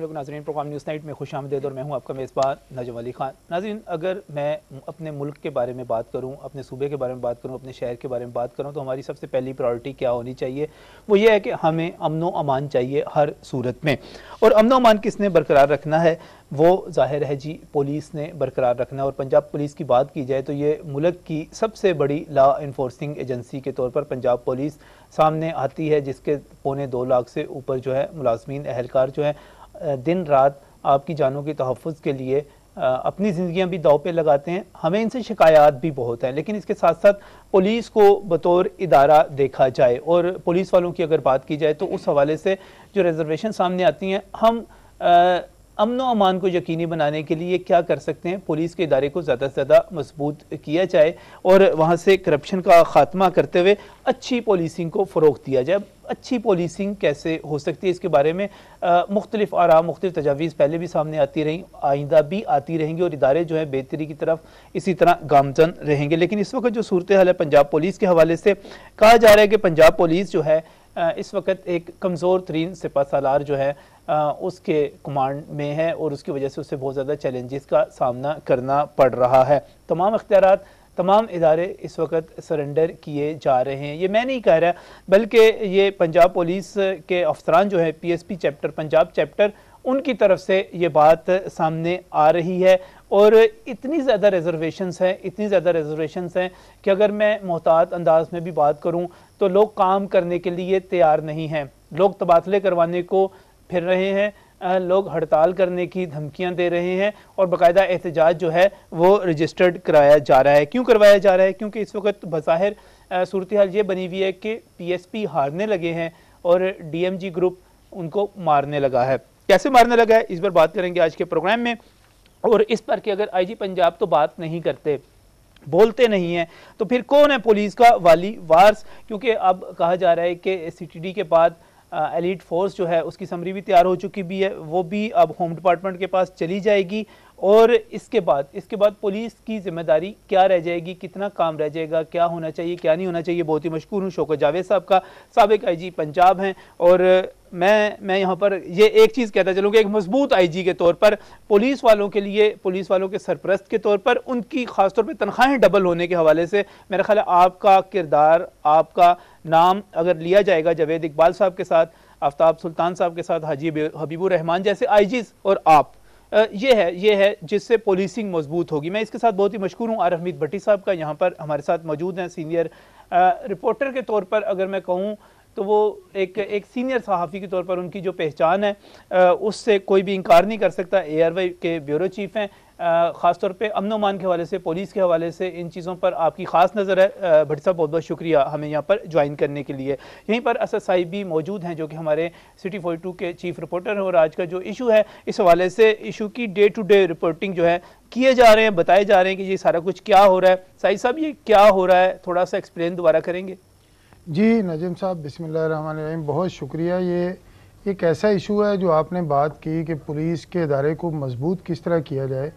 वालेकुम नाज़रीन, programme news night में खुश आमदीद और मैं हूं आपका मेज़बान नजम अली खान। नाज़रीन, अगर मैं अपने मुल्क के बारे में बात करूं, अपने सूबे के बारे में बात करूं, अपने शहर के बारे में बात करूं, तो हमारी सबसे पहली प्रायोरिटी क्या होनी चाहिए? वो ये है कि हमें अमन व अमान चाहिए हर सूरत में। और अमन व अमान किसने बरकरार रखना है? वो ज़ाहिर है जी पॉलिस ने बरकरार रखना है। और पंजाब पुलिस की बात की जाए तो ये मुल्क की सबसे बड़ी लॉ इन्फोर्सिंग एजेंसी के तौर पर पंजाब पुलिस सामने आती है, जिसके 2.25 लाख से ऊपर जो है मुलाजमीन एहलकार जो है दिन रात आपकी जानों के तहफ़्फ़ुज़ के लिए अपनी ज़िंदगियां भी दाव पे लगाते हैं। हमें इनसे शिकायत भी बहुत हैं, लेकिन इसके साथ साथ पुलिस को बतौर इदारा देखा जाए और पुलिस वालों की अगर बात की जाए तो उस हवाले से जो रिजर्वेशन सामने आती हैं, हम अमन व अमान को यकीनी बनाने के लिए क्या कर सकते हैं? पुलिस के इदारे को ज़्यादा से ज़्यादा मजबूत किया जाए और वहाँ से करप्शन का ख़ात्मा करते हुए अच्छी पुलिसिंग को फ़रोग़ दिया जाए। अच्छी पुलिसिंग कैसे हो सकती है, इसके बारे में मुख्तलिफ आरा, मुख्तलिफ तजावीज़ पहले भी सामने आती रहीं, आइंदा भी आती रहेंगी और इदारे जो है बेहतरी की तरफ इसी तरह गामजन रहेंगे। लेकिन इस वक्त जो सूरत हाल है पंजाब पुलिस के हवाले से, कहा जा रहा है कि पंजाब पुलिस जो है इस वक्त एक कमज़ोर तरीन सिपह सालार जो है उसके कमांड में है और उसकी वजह से उसे बहुत ज़्यादा चैलेंजेस का सामना करना पड़ रहा है। तमाम इख्तियारात, तमाम इदारे इस वक्त सरेंडर किए जा रहे हैं। ये मैं नहीं कह रहा, बल्कि ये पंजाब पुलिस के अफसरान जो है PSP चैप्टर, पंजाब चैप्टर, उनकी तरफ से ये बात सामने आ रही है। और इतनी ज़्यादा रिजर्वेशंस हैं, इतनी ज़्यादा रिजर्वेशंस हैं कि अगर मैं मोहतात अंदाज में भी बात करूं तो लोग काम करने के लिए तैयार नहीं हैं। लोग तबादले करवाने को फिर रहे हैं, लोग हड़ताल करने की धमकियां दे रहे हैं और बाकायदा एहतजाज जो है वो रजिस्टर्ड कराया जा रहा है। क्यों करवाया जा रहा है? क्योंकि इस वक्त बज़ाहिर सूरत हाल ये बनी हुई है कि PSP हारने लगे हैं और DMG ग्रुप उनको मारने लगा है। कैसे मारने लगा है, इस पर बात करेंगे आज के प्रोग्राम में। और इस पर कि अगर IG पंजाब तो बात नहीं करते, बोलते नहीं हैं, तो फिर कौन है पुलिस का वाली वारस? क्योंकि अब कहा जा रहा है कि CTD के बाद एलीट फोर्स जो है उसकी समरी भी तैयार हो चुकी भी है, वो भी अब होम डिपार्टमेंट के पास चली जाएगी। और इसके बाद पुलिस की जिम्मेदारी क्या रह जाएगी, कितना काम रह जाएगा, क्या होना चाहिए, क्या नहीं होना चाहिए? बहुत ही मशकूर हूँ शौकत जावेद साहब का, साबिक IG पंजाब हैं। और मैं यहाँ पर ये एक चीज़ कहता चलूँ कि एक मजबूत IG के तौर पर पुलिस वालों के लिए, पुलिस वालों के सरपरस्त के तौर पर उनकी ख़ासतौर पर तनख्वाहें डबल होने के हवाले से मेरा ख्याल है आपका किरदार, आपका नाम अगर लिया जाएगा जावेद इकबाल साहब के साथ, आफ्ताब सुल्तान साहब के साथ, हाजी हबीबुर रहमान जैसे IGs और आप, ये है जिससे पुलिसिंग मजबूत होगी। मैं इसके साथ बहुत ही मशकूर हूँ आर हमीद भट्टी साहब का, यहाँ पर हमारे साथ मौजूद हैं। सीनियर रिपोर्टर के तौर पर अगर मैं कहूँ तो वो एक सीनियर सहाफ़ी के तौर पर उनकी जो पहचान है उससे कोई भी इनकार नहीं कर सकता। ARY के ब्यूरो चीफ हैं। ख़ासतौर पे अमन अमान के हवाले से, पुलिस के हवाले से इन चीज़ों पर आपकी ख़ास नज़र है। भट्टी साहब बहुत बहुत शुक्रिया हमें यहाँ पर ज्वाइन करने के लिए। यहीं पर असद साहिब भी मौजूद हैं जो कि हमारे सिटी 42 के चीफ रिपोर्टर हैं और आज का जो इशू है इस हवाले से इशू की डे टू डे रिपोर्टिंग जो है किए जा रहे हैं, बताए जा रहे हैं कि ये सारा कुछ क्या हो रहा है। साहिब साहब ये क्या हो रहा है, थोड़ा सा एक्सप्लेन दोबारा करेंगे? जी नजम साहब, बिस्मिल्लाहिर्रहमानिर्रहीम, बहुत शुक्रिया। ये एक ऐसा इशू है जो आपने बात की कि पुलिस के इदारे को मजबूत किस तरह किया जाए।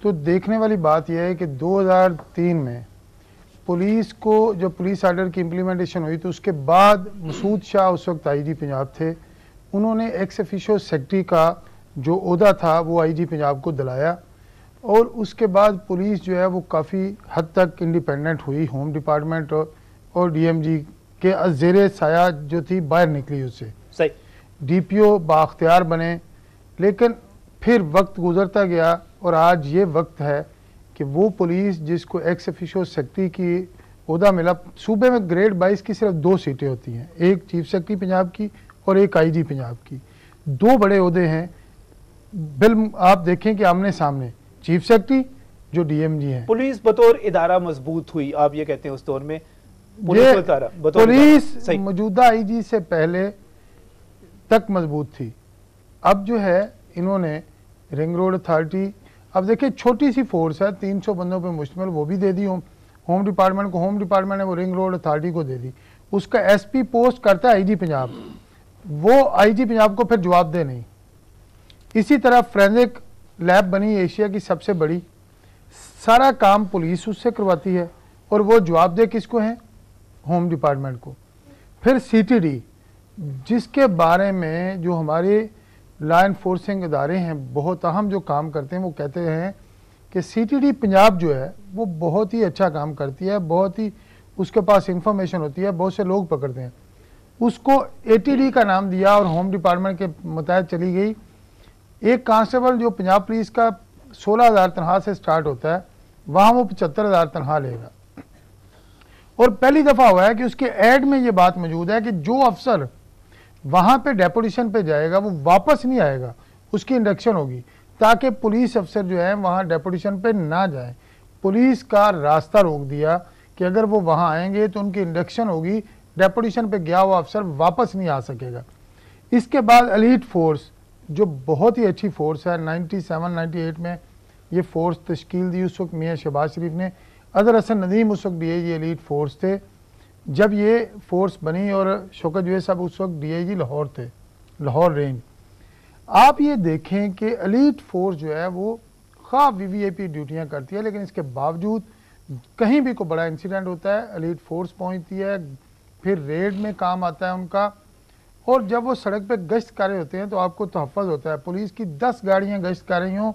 तो देखने वाली बात यह है कि 2003 में पुलिस को जब पुलिस आर्डर की इम्प्लीमेंटेशन हुई तो उसके बाद मसूद शाह उस वक्त IG पंजाब थे, उन्होंने एक्स ऑफिशियो सेक्रेटरी का जो ओहदा था वो IG पंजाब को दिलाया और उसके बाद पुलिस जो है वो काफ़ी हद तक इंडिपेंडेंट हुई। होम डिपार्टमेंट और DMG के ज़ेरे साया जो थी बाहर निकली, उससे सही DPO बाख्तियार बने। लेकिन फिर वक्त गुजरता गया और आज ये वक्त है कि वो पुलिस जिसको एक्स ऑफिशियो सेक्रेटरी की ओहदा मिला, सूबे में ग्रेड 22 की सिर्फ 2 सीटें होती हैं, एक चीफ सेक्रेटरी पंजाब की और एक IG पंजाब की। 2 बड़े ओहदे हैं, बिल आप देखें कि आमने सामने, चीफ सेक्रेटरी जो DMG है। पुलिस बतौर इदारा मजबूत हुई, आप ये कहते हैं उस दौर में पुलिस मौजूदा IG से पहले तक मजबूत थी। अब जो है इन्होंने रिंग रोड अथॉरिटी, अब देखिए छोटी सी फोर्स है 300 बंदों पे मुश्तमिल, वो भी दे दी होम डिपार्टमेंट को, होम डिपार्टमेंट ने वो रिंग रोड अथॉरिटी को दे दी। उसका SP पोस्ट करता है IG पंजाब, वो IG पंजाब को फिर जवाब दे नहीं। इसी तरह फोरेंसिक लैब बनी एशिया की सबसे बड़ी, सारा काम पुलिस उससे करवाती है और वो जवाब दे किसको है? होम डिपार्टमेंट को। फिर CTD जिसके बारे में जो हमारे लॉ एनफोर्सिंग इदारे हैं, बहुत अहम जो काम करते हैं, वो कहते हैं कि सीटीडी पंजाब जो है वो बहुत ही अच्छा काम करती है, बहुत ही उसके पास इंफॉर्मेशन होती है, बहुत से लोग पकड़ते हैं। उसको एटीडी का नाम दिया और होम डिपार्टमेंट के मुताबिक चली गई। एक कांस्टेबल जो पंजाब पुलिस का 16,000 तनख्वाह से स्टार्ट होता है, वहाँ वो 75,000 तनख्वाह लेगा। और पहली दफ़ा हुआ है कि उसके ऐड में ये बात मौजूद है कि जो अफसर वहाँ पे डेपुटेशन पे जाएगा वो वापस नहीं आएगा, उसकी इंडक्शन होगी, ताकि पुलिस अफसर जो है वहाँ डेपुटेशन पे ना जाए। पुलिस का रास्ता रोक दिया कि अगर वो वहाँ आएंगे तो उनकी इंडक्शन होगी, डेपुटेशन पे गया हुआ अफसर वापस नहीं आ सकेगा। इसके बाद एलीट फोर्स जो बहुत ही अच्छी फोर्स है, 97-98 में ये फोर्स तश्कील दी उस वक्त मियाँ शहबाज शरीफ ने, अदर हसन नदीम उस वक्त डीआईजी एलीट फोर्स थे जब ये फोर्स बनी, और शौकत जवेद साहब उस वक्त डीआईजी लाहौर थे, लाहौर रेंज। आप ये देखें कि एलीट फोर्स जो है वो खा वीवीआईपी ड्यूटियाँ करती है, लेकिन इसके बावजूद कहीं भी कोई बड़ा इंसिडेंट होता है एलीट फोर्स पहुँचती है, फिर रेड में काम आता है उनका। और जब वो सड़क पे गश्त कर रहे होते हैं तो आपको तहफ़्फ़ुज़ होता है, पुलिस की 10 गाड़ियाँ गश्त कर रही हों,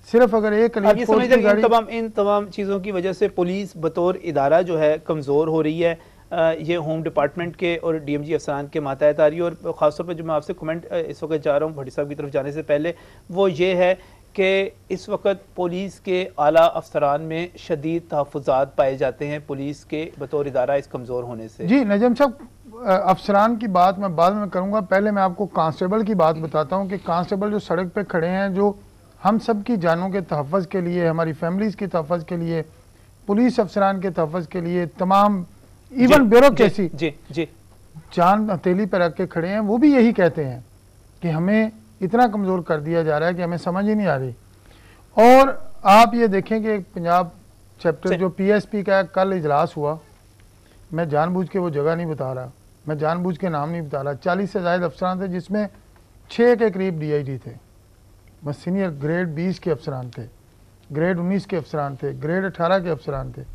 सिर्फ अगर एक एलीट फोर्स की गाड़ी। इन तमाम चीज़ों की वजह से पुलिस बतौर इदारा जो है कमज़ोर हो रही है। ये होम डिपार्टमेंट के और डीएमजी अफसरान के मातहत आ रही है। और ख़ासतौर पर जो मैं आपसे कमेंट इस वक्त जा रहा हूँ भट्टी साहब की तरफ जाने से पहले, वो ये है कि इस वक्त पुलिस के आला अफसरान में शदीद तहफ़्फ़ुज़ात पाए जाते हैं पुलिस के बतौर इदारा इस कमज़ोर होने से। जी नजम साहब, अफसरान की बात मैं बाद में करूँगा, पहले मैं आपको कांस्टेबल की बात बताता हूँ कि कांस्टेबल जो सड़क पे खड़े हैं, जो हम सब की जानों के तहफ़्फ़ुज़ के लिए, हमारी फैमिलीज़ के तहफ़्फ़ुज़ के लिए, पुलिस अफसरान के तहफ़्फ़ुज़ के लिए, तमाम इवन ब्यूरोक्रेसी जान हथेली पर रख के खड़े हैं, वो भी यही कहते हैं कि हमें इतना कमज़ोर कर दिया जा रहा है कि हमें समझ ही नहीं आ रही। और आप ये देखें कि पंजाब चैप्टर जो पीएसपी का कल इजलास हुआ, मैं जानबूझ के वो जगह नहीं बता रहा, मैं जानबूझ के नाम नहीं बता रहा, 40 से ज़ायद अफसरान थे जिसमें 6 के करीब डीआईजी थे, बस सीनियर ग्रेड 20 के अफसरान थे, ग्रेड 19 के अफसरान थे, ग्रेड 18 के अफसरान थे।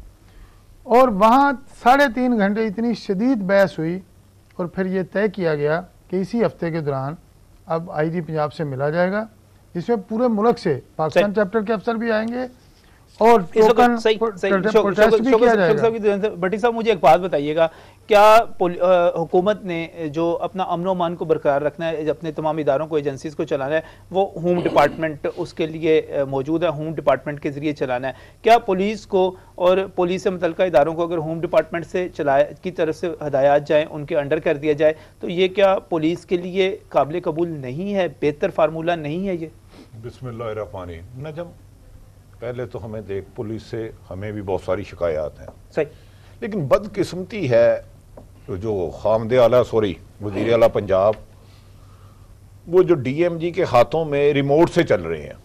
और वहाँ 3.5 घंटे इतनी शदीद बहस हुई और फिर ये तय किया गया कि इसी हफ्ते के दौरान अब आईजी पंजाब से मिला जाएगा, जिसमें पूरे मुल्क से पाकिस्तान चैप्टर के अफसर भी आएंगे और टोकन प्रोटेस्ट भी किया जाएगा। भट्टी साहब, मुझे एक बात बताइएगा, क्या हुकूमत ने जो अपना अमन व अमान को बरकरार रखना है, अपने तमाम इदारों को, एजेंसीज को चलाना है, वो होम डिपार्टमेंट उसके लिए मौजूद है, होम डिपार्टमेंट के ज़रिए चलाना है। क्या पुलिस को और पुलिस से मुतल्लिका इदारों को अगर होम डिपार्टमेंट से की तरफ से हदायत जाएँ, उनके अंडर कर दिया जाए, तो ये क्या पुलिस के लिए काबिल कबूल नहीं है, बेहतर फार्मूला नहीं है ये? बिस्मिल्लाहिर्रहमानिर्रहीम। नजम, पहले तो हमें देख, पुलिस से हमें भी बहुत सारी शिकायत हैं, सही, लेकिन बदकिस्मती है जो खामदे आला वज़ीर आला पंजाब, वो जो डीएमजी के हाथों में रिमोट से चल रहे हैं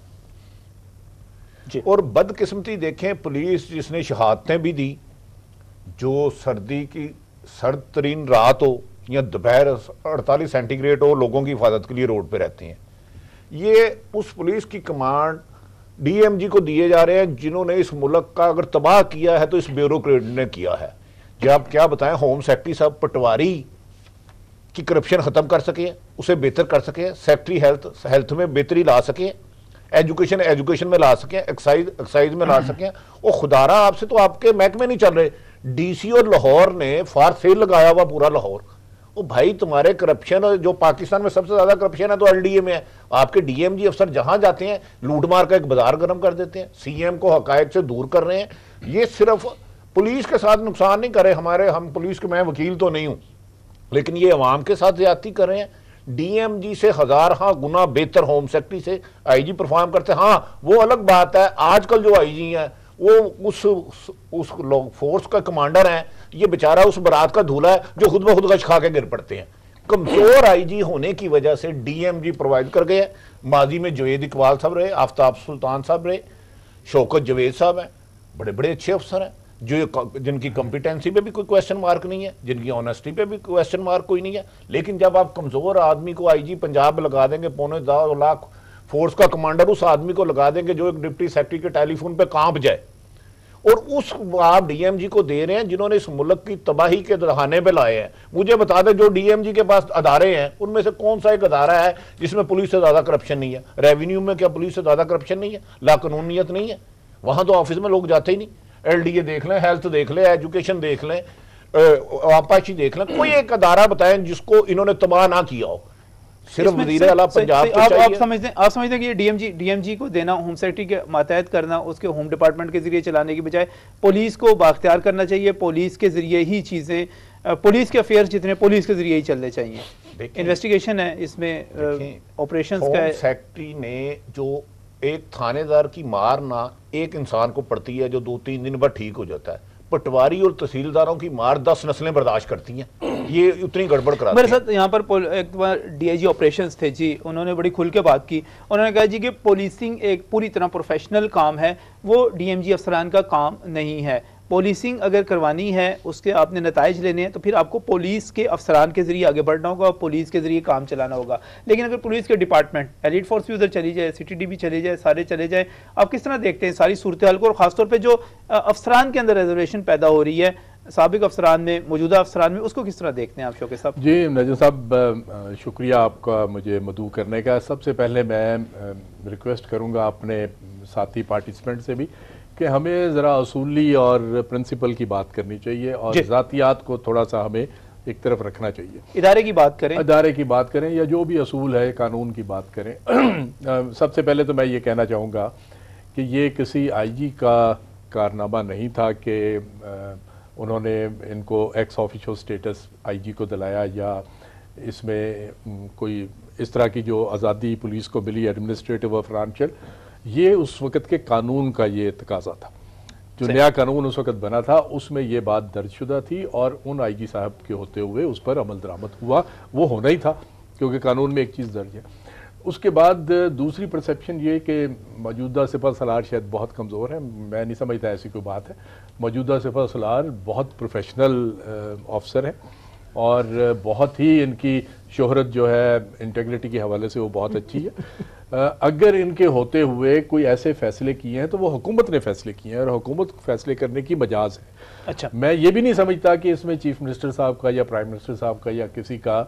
जी। और बदकिस्मती देखें, पुलिस जिसने शहादतें भी दी, जो सर्दी की सर्द तरीन रात हो या दोपहर 48 सेंटीग्रेड हो, लोगों की हिफाजत के लिए रोड पे रहते हैं, ये उस पुलिस की कमांड डीएमजी को दिए जा रहे हैं जिन्होंने इस मुल्क का अगर तबाह किया है तो इस ब्यूरोक्रेट ने किया है। कि आप क्या बताएं, होम सेक्रेटरी साहब पटवारी की करप्शन खत्म कर सके, उसे बेहतर कर सके, सेक्रेटरी हेल्थ में बेहतरी ला सके, एजुकेशन में ला सकें, एक्साइज में ला सकें। और खुदारा आपसे तो आपके महकमे नहीं चल रहे। डीसी और लाहौर ने फार सेल लगाया हुआ पूरा लाहौर। ओ भाई, तुम्हारे करप्शन, जो पाकिस्तान में सबसे ज्यादा करप्शन है तो एलडीए में है। आपके डीएमजी अफसर जहां जाते हैं लूटमार का एक बाजार गर्म कर देते हैं, सीएम को हकायक से दूर कर रहे हैं। ये सिर्फ पुलिस के साथ नुकसान नहीं करे हम पुलिस के, मैं वकील तो नहीं हूं, लेकिन ये अवाम के साथ ज्यादती कर रहे हैं। डीएमजी से 1000 गुना बेहतर होम सेक्रेटरी से आईजी परफॉर्म करते हैं। हाँ, वो अलग बात है, आजकल जो आईजी है वो उस फोर्स का कमांडर है, ये बेचारा उस बारात का दूल्हा है जो खुद ब खुद गश खा के गिर पड़ते हैं। कमजोर आईजी होने की वजह से डीएमजी प्रोवाइड कर गए। माजी में जुवेद इकबाल साहब रहे, आफ्ताब सुल्तान साहब रहे, शौकत जवेद साहब हैं, बड़े बड़े अच्छे अफसर हैं, जिनकी कॉम्पिटेंसी पे भी कोई क्वेश्चन मार्क नहीं है, जिनकी ऑनेस्टी पे भी क्वेश्चन मार्क कोई नहीं है। लेकिन जब आप कमजोर आदमी को आईजी पंजाब लगा देंगे, 2.25 लाख फोर्स का कमांडर उस आदमी को लगा देंगे जो एक डिप्टी सेक्रेटरी के टेलीफोन पे कांप जाए, और उस आप डीएमजी को दे रहे हैं जिन्होंने इस मुल्क की तबाही के दहाने पे लाए हैं। मुझे बता दें, जो डीएमजी के पास अदारे हैं उनमें से कौन सा एक अदारा है जिसमें पुलिस से ज्यादा करप्शन नहीं है? रेवेन्यू में क्या पुलिस से ज्यादा करप्शन नहीं है? लाकानूनियत नहीं है? वहां तो ऑफिस में लोग जाते ही नहीं। एलडीए देख लें, हेल्थ देख लें, एजुकेशन देख लें, आपाशी देख लें, कोई एक अदारा बताएं जिसको इन्होंने तबाह ना किया हो। सिर्फ वज़ीर आला पंजाब को चाहिए। आप समझते हैं कि ये डीएमजी को देना, होम सेक्रेटरी के मातहत करना, उसके होम डिपार्टमेंट के जरिए चलाने की बजाय पुलिस को बाख्तियार करना चाहिए। पुलिस के जरिए ही चीजें, पुलिस के अफेयर्स जितने पुलिस के जरिए ही चलने चाहिए। इन्वेस्टिगेशन है इसमें, ऑपरेशंस का है। सेक्रेटरी ने जो एक थानेदार की मार ना एक इंसान को पड़ती है जो 2-3 दिन बाद ठीक हो जाता है, पटवारी और तहसीलदारों की मार 10 नस्लें बर्दाश्त करती हैं। ये उतनी गड़बड़ कराती मेरे साथ यहाँ पर एक बार डीआईजी ऑपरेशंस थे जी, उन्होंने बड़ी खुल के बात की। उन्होंने कहा जी कि पुलिसिंग एक पूरी तरह प्रोफेशनल काम है, वो डीएमजी अफसरान का काम नहीं है। पुलिसिंग अगर करवानी है, उसके आपने नताइज लेने हैं, तो फिर आपको पुलिस के अफसरान के जरिए आगे बढ़ना होगा, पुलिस के जरिए काम चलाना होगा। लेकिन अगर पुलिस के डिपार्टमेंट, एलिट फोर्स भी उधर चली जाए, सीटीडी भी चली जाए, सारे चले जाए, आप किस तरह देखते हैं सारी सूरत हाल को? और खासतौर पर जो अफसरान के अंदर रिजर्वेशन पैदा हो रही है, साबिक अफसरान में, मौजूदा अफसरान में, उसको किस तरह देखते हैं आप शौकत साहब? जी नजम साहब, शुक्रिया आपका मुझे मदऊ करने का। सबसे पहले मैं रिक्वेस्ट करूंगा अपने साथी पार्टिसिपेंट से भी कि हमें ज़रा असूली और प्रिंसिपल की बात करनी चाहिए और ज़ातियात को थोड़ा सा हमें एक तरफ रखना चाहिए। इदारे की बात करें, इदारे की बात करें या जो भी असूल है, कानून की बात करें। सबसे पहले तो मैं ये कहना चाहूँगा कि ये किसी आईजी का कारनामा नहीं था कि उन्होंने इनको एक्स ऑफिशियल स्टेटस आईजी को दिलाया, या इसमें कोई इस तरह की जो आज़ादी पुलिस को मिली एडमिनिस्ट्रेटिव और फाइनेंशियल, ये उस वक़्त के कानून का ये तकाजा था। जो नया कानून उस वक़्त बना था उसमें ये बात दर्जशुदा थी और उन आईजी साहब के होते हुए उस पर अमल दरामद हुआ, वो होना ही था क्योंकि कानून में एक चीज़ दर्ज है। उसके बाद दूसरी परसेप्शन ये कि मौजूदा सिपह सलार शायद बहुत कमज़ोर है। मैं नहीं समझता ऐसी कोई बात है। मौजूदा सिपह सलार बहुत प्रोफेशनल ऑफिसर हैं और बहुत ही इनकी शोहरत जो है इंटेग्रिटी के हवाले से वो बहुत अच्छी है। अगर इनके होते हुए कोई ऐसे फैसले किए हैं तो वो हुकूमत ने फैसले किए हैं और हुकूमत फैसले करने की मजाज है। अच्छा, मैं ये भी नहीं समझता कि इसमें चीफ मिनिस्टर साहब का या प्राइम मिनिस्टर साहब का या किसी का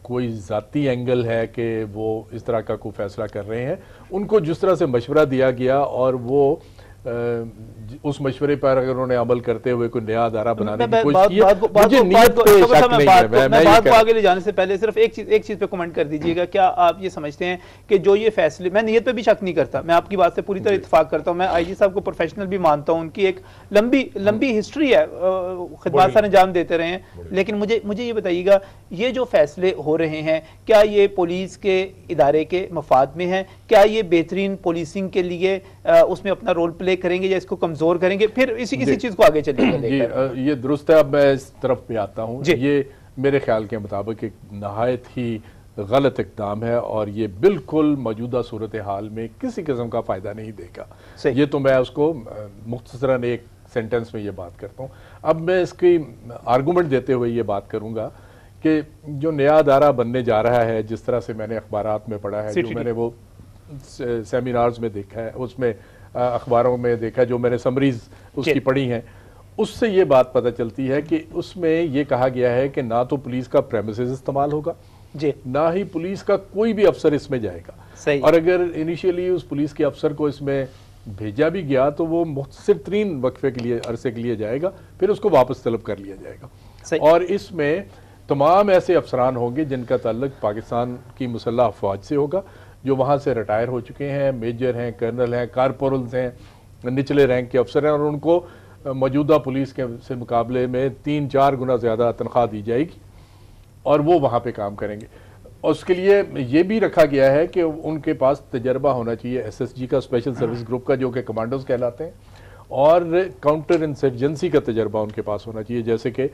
कोई ज़ाती एंगल है कि वो इस तरह का कोई फैसला कर रहे हैं। उनको जिस तरह से मशवरा दिया गया और वो उस मशवरे पर अगर उन्होंने अमल करते हुए कोई नया अदारा बनाने की कोशिश की, मुझे नीयत पे शक नहीं है। मैं बात को आगे ले जाने से पहले सिर्फ एक चीज पे कमेंट कर दीजिएगा। क्या आप ये समझते हैं कि जो ये फैसले, मैं नीयत पे भी शक नहीं करता, मैं आपकी बात से पूरी तरह इत्तेफाक करता हूं, मैं आईजी साहब को प्रोफेशनल भी मानता हूं, उनकी एक लंबी हिस्ट्री है, खिदमत सर अंजाम देते रहे हैं। लेकिन मुझे ये बताइएगा, ये जो फैसले हो रहे हैं क्या ये पुलिस के इदारे के मफाद में है? क्या ये बेहतरीन पुलिसिंग के लिए उसमें अपना रोल प्ले करेंगे या इसको कमजोर करेंगे? फिर इसी चीज को आगे चलेंगे। ये दुरुस्त है। अब मैं इस तरफ पे आता हूँ। ये मेरे ख्याल के मुताबिक एक नहायत ही गलत इक़दाम है और ये बिल्कुल मौजूदा सूरत हाल में किसी किस्म का फ़ायदा नहीं देगा। ये तो मैं उसको मुख्तसरन एक सेंटेंस में ये बात करता हूँ। अब मैं इसकी आर्गूमेंट देते हुए ये बात करूँगा कि जो नया अदारा बनने जा रहा है, जिस तरह से मैंने अखबारात में पढ़ा है, जो मैंने वो सेमिनार्स में देखा है, उसमें अखबारों में देखा, जो मैंने समरीज उसकी पढ़ी हैं, उससे ये बात पता चलती है कि उसमें ये कहा गया है कि ना तो पुलिस का प्रेमिसेस इस्तेमाल होगा जी, ना ही पुलिस का कोई भी अफसर इसमें जाएगा। सही। और अगर इनिशियली उस पुलिस के अफसर को इसमें भेजा भी गया तो वो मुख्तसर तरीन वक्फे के लिए, अरसे के लिए जाएगा, फिर उसको वापस तलब कर लिया जाएगा। और इसमें तमाम ऐसे अफसरान होंगे जिनका ताल्लुक पाकिस्तान की मुसल्लह अफवाज से होगा, जो वहाँ से रिटायर हो चुके हैं, मेजर हैं, कर्नल हैं, कारपोरल्स हैं, निचले रैंक के अफसर हैं, और उनको मौजूदा पुलिस के से मुकाबले में 3-4 गुना ज़्यादा तनख्वाह दी जाएगी और वो वहाँ पे काम करेंगे। और उसके लिए ये भी रखा गया है कि उनके पास तजर्बा होना चाहिए SSG का, स्पेशल सर्विस ग्रुप का, जो कि कमांडोज कहलाते हैं, और काउंटर इंसर्जेंसी का तजर्बा उनके पास होना चाहिए, जैसे कि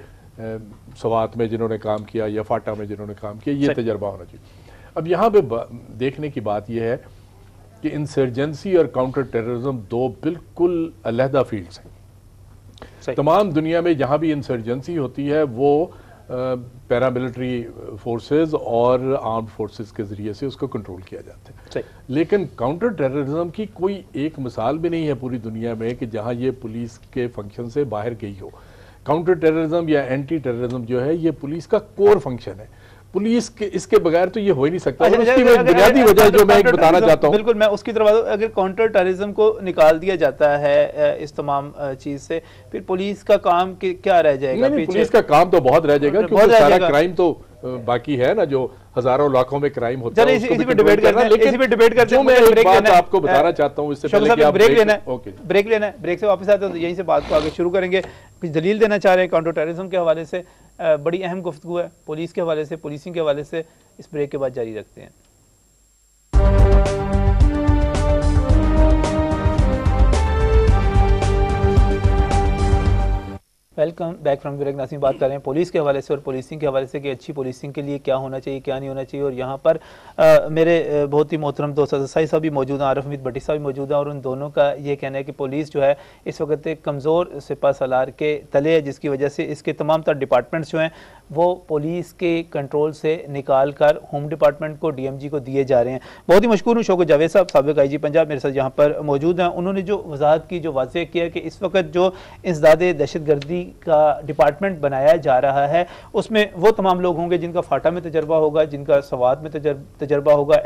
सवात में जिन्होंने काम किया या फाटा में जिन्होंने काम किया, ये तजर्बा होना चाहिए। अब यहाँ पे देखने की बात यह है कि इंसर्जेंसी और काउंटर टेररिज्म दो बिल्कुल अलहदा फील्ड्स हैं। तमाम दुनिया में जहाँ भी इंसर्जेंसी होती है वो पैरामिलिट्री फोर्सेस और आर्म्ड फोर्सेस के ज़रिए से उसको कंट्रोल किया जाता है। लेकिन काउंटर टेररिज्म की कोई एक मिसाल भी नहीं है पूरी दुनिया में कि जहां ये पुलिस के फंक्शन से बाहर गई हो। काउंटर टेररिज्म या एंटी टेररिज्म जो है ये पुलिस का कोर फंक्शन है। पुलिस के इसके बगैर तो ये हो ही नहीं सकता। उसकी बुनियादी वजह जो मैं बताना चाहता हूँ, बिल्कुल मैं उसकी तरफ, अगर काउंटर टेररिज्म को निकाल दिया जाता है इस तमाम चीज से, फिर पुलिस का काम क्या रह जाएगा? पुलिस का काम तो बहुत रह जाएगा, क्योंकि सारा क्राइम तो बाकी है ना, जो हजारों लाखों में क्राइम होता है। इसी पे डिबेट करना है, लेकिन जो मैं एक बात आपको बताना चाहता हूँ इससे पहले कि आप ब्रेक लेना है, ब्रेक से वापस आते हैं तो यहीं से बात को आगे शुरू करेंगे। कुछ दलील देना चाह रहे हैं काउंटर टेररिज्म के हवाले से, बड़ी अहम गुफ्तगू है पुलिस के हवाले से, पुलिसिंग के हवाले से। इस ब्रेक के बाद जारी रखते हैं। Welcome back from break. Nasim बात कर रहे हैं पुलिस के हवाले से और पुलिसिंग के हवाले से कि अच्छी पुलिसिंग के लिए क्या होना चाहिए, क्या नहीं होना चाहिए। और यहाँ पर मेरे बहुत ही मोहतरम दोस्त साई साहब भी मौजूद हैं, आरिफ हमीद भट्टी साहब भी मौजूद हैं, और उन दोनों का ये कहना है कि पुलिस जो है इस वक्त एक कमज़ोर सिपा सलार के तले है, जिसकी वजह से इसके तमाम तर डिपार्टमेंट्स जो हैं वो पुलिस के कंट्रोल से निकाल कर होम डिपार्टमेंट को, DMG को दिए जा रहे हैं। बहुत ही मशकूर हूँ शौकत जावेद साहब, साबिक IG पंजाब, मेरे साथ यहाँ पर मौजूद हैं। उन्होंने जो वजाहत की, जो वाज़ेह किया कि इस वक्त जो इंसदाद दहशतगर्दी का डिपार्टमेंट बनाया जा रहा है उसमें वो तमाम लोग होंगे जिनका फाटा में तजर्बा होगा, जिनका सवाद में तजर्बा होगा,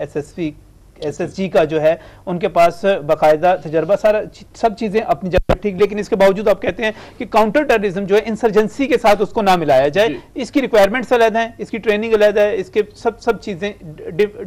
SSG का जो है उनके पास बाकायदा तजर्बा, सारा सब चीज़ें अपनी जगह ठीक। लेकिन इसके बावजूद आप कहते हैं कि काउंटर टेररिज्म जो है इंसर्जेंसी के साथ उसको ना मिलाया जाए, इसकी रिक्वायरमेंट्स अलग हैं, इसकी ट्रेनिंग अलग है, इसके सब चीज़ें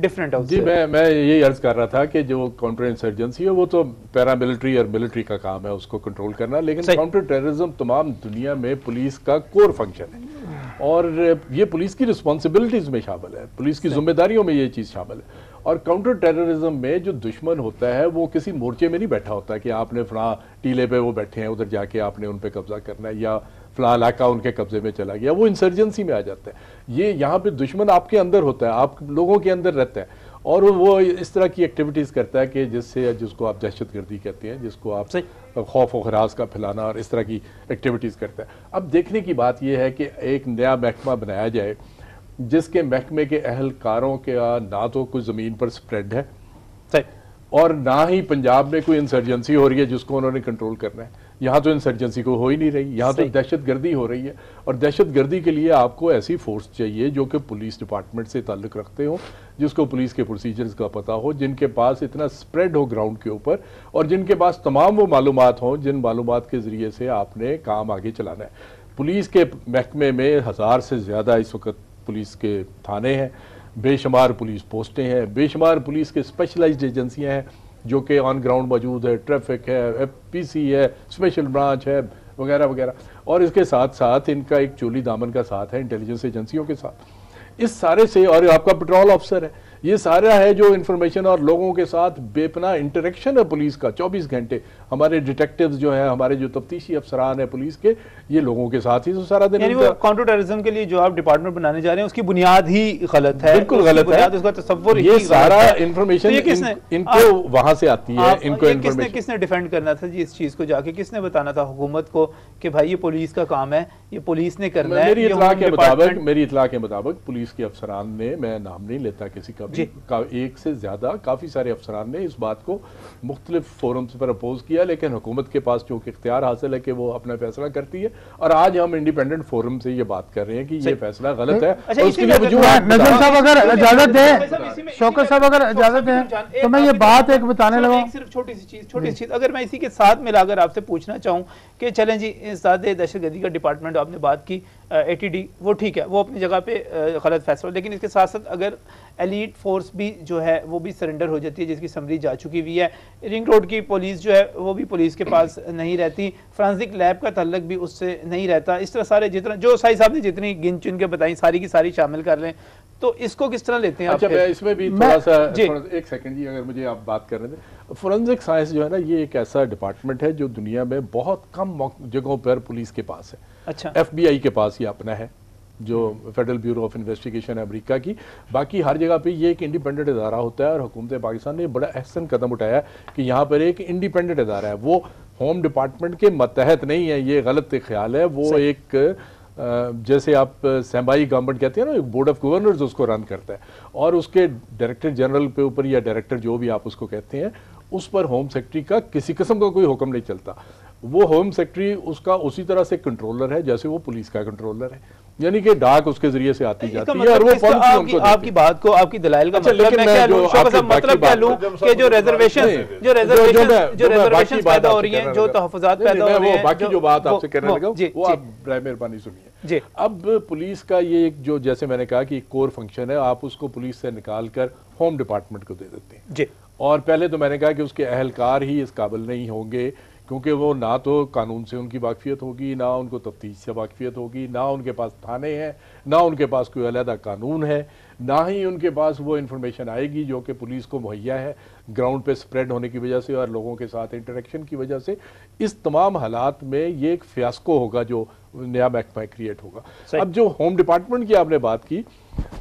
डिफरेंट है। जी मैं यही अर्ज कर रहा था कि जो काउंटर इंसर्जेंसी है वो तो पैरामिलिट्री और मिलिट्री का काम है उसको कंट्रोल करना, लेकिन काउंटर टेररिज्म तमाम दुनिया में पुलिस का कोर फंक्शन है और ये पुलिस की रिस्पॉन्सिबिलिटीज में शामिल है, पुलिस की जिम्मेदारियों में ये चीज़ शामिल है। और काउंटर टेररिज्म में जो दुश्मन होता है वो किसी मोर्चे में नहीं बैठा होता कि आपने फलां टीले पे वो बैठे हैं उधर जाके आपने उन पे कब्जा करना है या फलां इलाका उनके कब्जे में चला गया, वो इंसर्जेंसी में आ जाता है। ये यहाँ पे दुश्मन आपके अंदर होता है, आप लोगों के अंदर रहता है और वो इस तरह की एक्टिविटीज़ करता है कि जिसको आप दहशतगर्दी कहते हैं, जिसको आप खौफ और हरास का फैलाना और इस तरह की एक्टिविटीज़ करता है। अब देखने की बात यह है कि एक नया महकमा बनाया जाए जिसके महकमे के अहलकारों के ना तो कोई ज़मीन पर स्प्रेड है और ना ही पंजाब में कोई इंसर्जेंसी हो रही है जिसको उन्होंने कंट्रोल करना है। यहाँ तो इंसर्जेंसी को हो ही नहीं रही, यहाँ तो दहशतगर्दी हो रही है और दहशतगर्दी के लिए आपको ऐसी फोर्स चाहिए जो कि पुलिस डिपार्टमेंट से ताल्लुक़ रखते हो, जिसको पुलिस के प्रोसीजर्स का पता हो, जिनके पास इतना स्प्रेड हो ग्राउंड के ऊपर और जिनके पास तमाम वो मालूमात हों जिन मालूमात के ज़रिए से आपने काम आगे चलाना है। पुलिस के महकमे में 1000 से ज़्यादा इस वक्त पुलिस के थाने हैं, बेशुमार पुलिस पोस्टें हैं, बेशुमार पुलिस के स्पेशलाइज्ड एजेंसियां हैं जो कि ऑन ग्राउंड मौजूद है, ट्रैफिक है, FPC है, स्पेशल ब्रांच है वगैरह वगैरह, और इसके साथ साथ इनका एक चोली दामन का साथ है इंटेलिजेंस एजेंसियों के साथ। इस सारे से, और आपका पेट्रोल ऑफिसर है, ये सारा है जो इंफॉर्मेशन और लोगों के साथ बेपना इंटरेक्शन है पुलिस का 24 घंटे। हमारे डिटेक्टिव्स जो है, हमारे जो तफ्तीशी अफसरान है पुलिस के, ये लोगों के साथ ही तो सारा दिन। यानी वो काउंटर टेररिज्म के लिए जो आप डिपार्टमेंट बनाने जा रहे हैं उसकी बुनियाद ही गलत है, बिल्कुल गलत है। उसका तस्व्वुर ये सारा इंफॉर्मेशन इनको वहां से आती है, इनको इंफॉर्मेशन किसने डिफेंड करना था जी इस चीज को, जाके किसने बताना था हुकूमत को कि भाई ये पुलिस का काम है, ये पुलिस ने करना है। मेरी इतला के मुताबिक पुलिस के अफसरान ने, मैं नाम नहीं लेता किसी का भी, एक से ज्यादा काफी सारे अफसरान ने इस बात को मुख्तलिफ फोरम्स पर अपोज किया, लेकिन हुकूमत के पास जो इख्तियार हासिल है कि वो अपना फैसला करती है। और आज हम इंडिपेंडेंट फोरम से ये बात कर रहे हैं कि ये फैसला गलत है। उसके लिए नजम साहब अगर इजाजत दें, शौकत साहब अगर इजाजत दें तो मैं ये बात एक बताने लगा, सिर्फ छोटी सी चीज अगर मैं इसी के साथ मिलाकर आपसे पूछना चाहूँ कि चलें जी, इंसदाद दहशतगर्दी का डिपार्टमेंट आपने बात की, ATD वो ठीक है, वो अपनी जगह पे गलत फैसला, लेकिन इसके साथ साथ अगर एलीट फोर्स भी जो है वो भी सरेंडर हो जाती है, जिसकी समरी जा चुकी हुई है, रिंग रोड की पुलिस जो है वो भी पुलिस के पास नहीं रहती, फोरेंसिक लैब का ताल्लुक भी उससे नहीं रहता, इस तरह सारे जितना जो साई साहब ने जितनी गिन चुन के बताई सारी की सारी शामिल कर लें, तो इसको किस तरह लेते हैं? अच्छा, मैं इसमें भी थोड़ा सा एक सेकंड जी, अगर मुझे आप बात कर रहे थे, फोरेंसिक साइंस जो है ना, ये एक ऐसा डिपार्टमेंट है जो दुनिया में बहुत कम जगहों पर पुलिस के पास है। अच्छा, FBI के पास ये अपना है, जो फेडरल ब्यूरो ऑफ इन्वेस्टिगेशन है अमेरिका की, बाकी हर जगह पे ये एक इंडिपेंडेंट इदारा होता है। और हुकूमत पाकिस्तान ने बड़ा अहसन कदम उठाया कि यहाँ पर एक इंडिपेंडेंट इदारा है, वो होम डिपार्टमेंट के मतहत नहीं है, ये गलत ख्याल है, वो एक जैसे आप सेम्बाई गवर्नमेंट कहते हैं ना, एक बोर्ड ऑफ गवर्नर्स उसको रन करता है और उसके डायरेक्टर जनरल के ऊपर या डायरेक्टर जो भी आप उसको कहते हैं, उस पर होम सेक्रेटरी का किसी किस्म का कोई हुक्म नहीं चलता। वो होम सेक्रेटरी उसका उसी तरह से कंट्रोलर है जैसे वो पुलिस का कंट्रोलर है, यानी कि डाक उसके जरिए से आती जाती है और वो पॉलिसी उनको आपकी बात को, आपकी दलाइल का मतलब मैं क्या लूं, मतलब क्या लूं कि जो रिजर्वेशन पैदा हो रही हैं, जो तहफ़्फ़ुज़ात पैदा हो रहे हैं, बाकी जो बात आपसे कहने लगा वो आप बराए मेहरबानी सुनिए। अब पुलिस का ये एक जो, जैसे मैंने कहा कि कोर फंक्शन है, आप उसको पुलिस से निकाल कर होम डिपार्टमेंट को दे देते हैं। और पहले तो मैंने कहा कि उसके अहलकार ही इस काबिल नहीं होंगे, क्योंकि वो ना तो कानून से उनकी वाकफियत होगी, ना उनको तफ्तीश से वाकफियत होगी, ना उनके पास थाने हैं, ना उनके पास कोई अलहदा कानून है, ना ही उनके पास वो इन्फॉर्मेशन आएगी जो कि पुलिस को मुहैया है ग्राउंड पे स्प्रेड होने की वजह से और लोगों के साथ इंटरेक्शन की वजह से। इस तमाम हालात में ये एक फियास्को होगा जो नया महकमा क्रिएट होगा। अब जो होम डिपार्टमेंट की आपने बात की,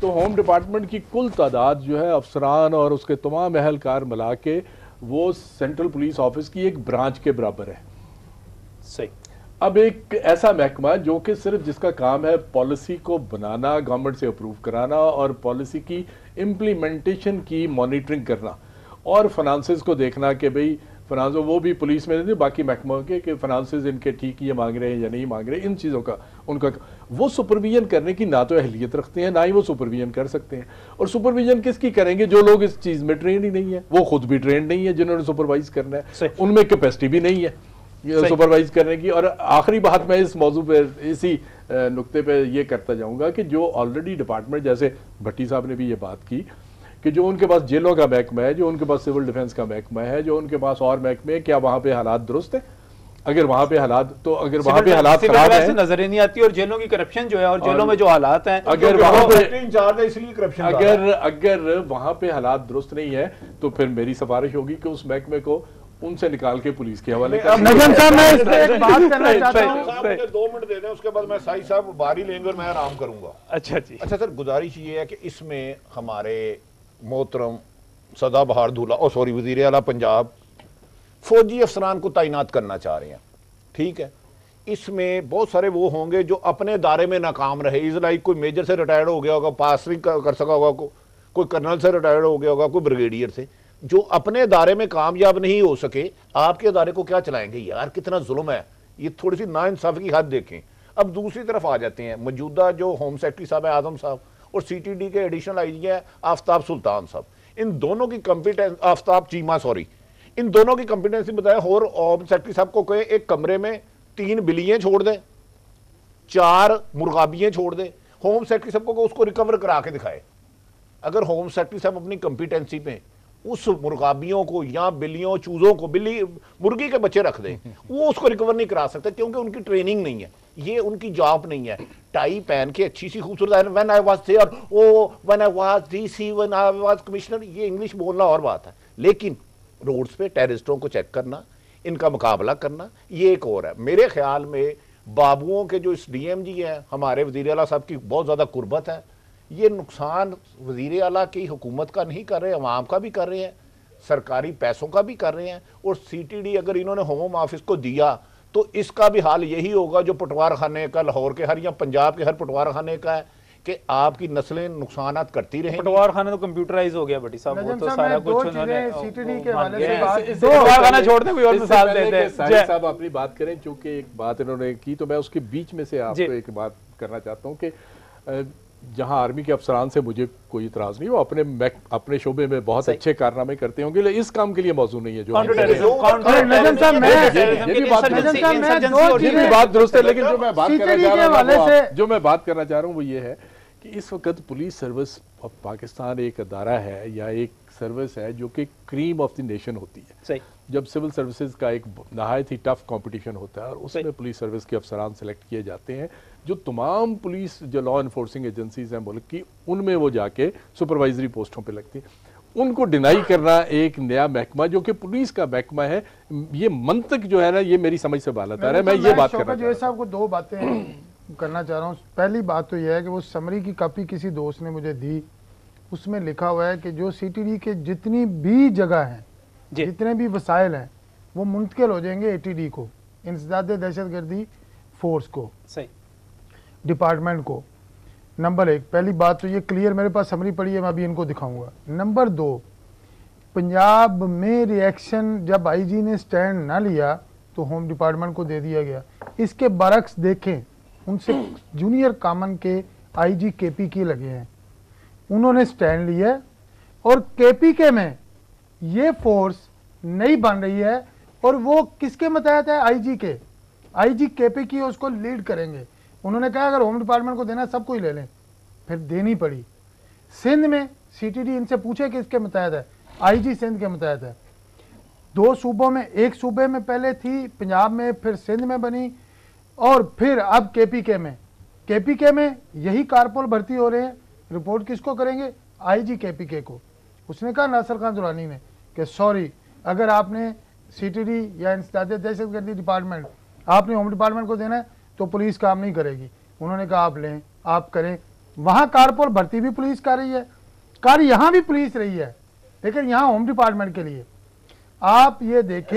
तो होम डिपार्टमेंट की कुल तादाद जो है अफसरान और उसके तमाम अहलकार मिला के वो सेंट्रल पुलिस ऑफिस की एक ब्रांच के बराबर है। सही। अब एक ऐसा महकमा जो कि सिर्फ जिसका काम है पॉलिसी को बनाना, गवर्नमेंट से अप्रूव कराना और पॉलिसी की इम्प्लीमेंटेशन की मॉनिटरिंग करना और फाइनेंसेस को देखना कि भाई फाइनेंस, वो भी पुलिस में नहीं, बाकी महकमों के कि फाइनेंसेस इनके ठीक ये मांग रहे हैं या नहीं मांग रहे, इन चीज़ों का उनका वो सुपरविजन करने की ना तो अहलियत रखते हैं, ना ही वो सुपरविजन कर सकते हैं। और सुपरविजन किसकी करेंगे? जो लोग इस चीज़ में ट्रेंड ही नहीं है, वो खुद भी ट्रेंड नहीं है जिन्होंने सुपरवाइज करना है, उनमें कैपेसिटी भी नहीं है सुपरवाइज करने की। और आखिरी बात मैं इस मौजू पे, इसी नुक्ते पे ये करता जाऊंगा कि जो ऑलरेडी डिपार्टमेंट, जैसे भट्टी साहब ने भी ये बात की कि जो उनके पास जेलों का महकमा है, जो उनके पास सिविल डिफेंस का महकमा है, जो उनके पास और महकमे, क्या वहां पे हालात दुरुस्त है? अगर वहां पे हालात, तो अगर वहां पे हालात खराब है, नजर ही नहीं आती, और जेलों की करप्शन जो है और जेलों में जो हालात हैं, अगर वहां पे इंचार्ज है इसलिए करप्शन, अगर वहां पे हालात दुरुस्त नहीं है तो फिर मेरी सिफारिश होगी कि उस महकमे को उनसे निकाल के पुलिस के हवाले कर। नजम साहब मैं इस पे एक बात करना चाहता हूं, मुझे 2 मिनट दे दें, उसके बाद मैं साई साहब बारी लेंगे और मैं आराम करूंगा। अच्छा जी। अच्छा सर, गुजारिश ये है कि इसमें हमारे मोहतरम सदाबहार दूल्हा, वज़ीर आला पंजाब फौजी अफसरान को तैनात करना चाह रहे हैं, ठीक है। इसमें बहुत सारे वो होंगे जो अपने दायरे में नाकाम रहे, इस लाइक कोई मेजर से रिटायर्ड हो गया होगा, पास नहीं कर सका होगा, कोई कर्नल से रिटायर्ड हो गया होगा, कोई ब्रिगेडियर से, जो अपने दायरे में कामयाब नहीं हो सके, आपके दायरे को क्या चलाएंगे? यार कितना जुल्म है, ये थोड़ी सी नाइंसाफी की हद देखें। अब दूसरी तरफ आ जाते हैं, मौजूदा जो होम सेक्रेटरी साहब है आजम साहब, और CTD के एडिशनल IG है आफ्ताब सुल्तान साहब, इन दोनों की कंपिटेंस, आफ्ताब चीमा सॉरी, इन दोनों की कंपिटेंसी बताया। और होम सेक्रेटरी साहब को कहे एक कमरे में 3 बिल्लियां छोड़ दे, 4 मुर्गाबियां छोड़ दे, होम सेक्रेटरी साहब को उसको रिकवर करा के दिखाए। अगर होम सेक्रेटरी साहब अपनी कंपिटेंसी पे उस मुर्गाबियों को या बिल्लियों, चूजों को, बिल्ली मुर्गी के बच्चे रख दें, वो उसको रिकवर नहीं करा सकते, क्योंकि उनकी ट्रेनिंग नहीं है, ये उनकी जॉब नहीं है। टाई पहन के अच्छी सी खूबसूरत, व्हेन आई वाज देयर, ओ when I was DC, when I was commissioner, ये इंग्लिश बोलना और बात है, लेकिन रोड्स पे टेररिस्टों को चेक करना, इनका मुकाबला करना, ये एक और है। मेरे ख्याल में बाबुओं के जो इस DMG है, हमारे वज़ीर आला साहब की बहुत ज़्यादा कुर्बत है, ये नुकसान वज़ीर आला की हुकूमत का नहीं कर रहे, अवाम का भी कर रहे हैं, सरकारी पैसों का भी कर रहे हैं। और CTD अगर इन्होंने होम ऑफिस को दिया तो इसका भी हाल यही होगा जो पटवार खाने का लाहौर के हर या पंजाब के हर पटवार खाने का है कि आपकी नस्लें नुकसान करती रहेंगी। पटवार खाना तो कंप्यूटराइज हो गया भट्टी साहब, वो तो सारा कुछ उन्होंने CTD के हवाले से बात, पटवार खाना छोड़ दें, कोई और मिसाल देते हैं। साहब अपनी बात करें, चूंकि एक बात इन्होंने की तो मैं उसके बीच में से आपको एक बात करना चाहता हूँ कि जहां आर्मी के अफसरान से मुझे कोई इतराज नहीं, वो अपने शोबे में बहुत अच्छे कारनामे करते होंगे, लेकिन इस काम के लिए मौजूद नहीं है। जो ये भी बात दुरुस्त है, लेकिन जो मैं बात करना चाह रहा हूँ वो ये है कि इस वक्त पुलिस सर्विस ऑफ पाकिस्तान एक अदारा है या एक सर्विस है जो कि क्रीम ऑफ द नेशन होती है। सही। जब सिविल सर्विसेज का एक नहायत ही टफ कंपटीशन होता है और उसमें पुलिस सर्विस के अफसरान सेलेक्ट किए जाते हैं, जो तमाम पुलिस जो लॉ इन्फोर्सिंग एजेंसीज हैं मुल्क की, उनमें वो जाके सुपरवाइजरी पोस्टों पे लगती हैं। उनको डिनाई करना एक नया महकमा जो कि पुलिस का महकमा है, ये मंतक जो है ना, ये मेरी समझ से बाहर है। मैं ये बात करना जो साहब को 2 बातें करना चाह रहा हूँ। पहली बात तो यह है कि वो समरी की कॉपी किसी दोस्त ने मुझे दी, उसमें लिखा हुआ है कि जो CTD के जितनी भी जगह हैं, जितने भी वसाइल हैं, वो मुंतकिल हो जाएंगे ATD को, इंसदाद दहशतगर्दी फोर्स को। सही। डिपार्टमेंट को। नंबर 1, पहली बात तो ये क्लियर, मेरे पास समरी पड़ी है, मैं अभी इनको दिखाऊंगा। नंबर 2, पंजाब में रिएक्शन जब आईजी ने स्टैंड ना लिया तो होम डिपार्टमेंट को दे दिया गया। इसके बरक्स देखें, उनसे जूनियर कामन के आईजी केपीके लगे हैं, उन्होंने स्टैंड लिया और केपीके में ये फोर्स नहीं बन रही है और वो किसके मतहत है? आईजी के। आईजी केपीके उसको लीड करेंगे। उन्होंने कहा अगर होम डिपार्टमेंट को देना सबको ही ले लें, फिर देनी पड़ी। सिंध में सीटीडी इनसे पूछे कि इसके मतहत है, आईजी सिंध के मतहत है। 2 सूबों में, एक सूबे में पहले थी पंजाब में, फिर सिंध में बनी और फिर अब केपीके में। केपीके में यही कारपोल भर्ती हो रहे हैं। रिपोर्ट किसको करेंगे? आईजी केपीके को। उसने कहा नासिर खान दुरानी ने कि सॉरी, अगर आपने सीटीडी या इंसदाद दहशतगर्दी डिपार्टमेंट आपने होम डिपार्टमेंट को देना है तो पुलिस काम नहीं करेगी। उन्होंने कहा आप लें, आप करें। वहां कारपोल भर्ती भी पुलिस कर रही है, कार यहां भी पुलिस रही है, लेकिन यहां होम डिपार्टमेंट के लिए। आप ये देखें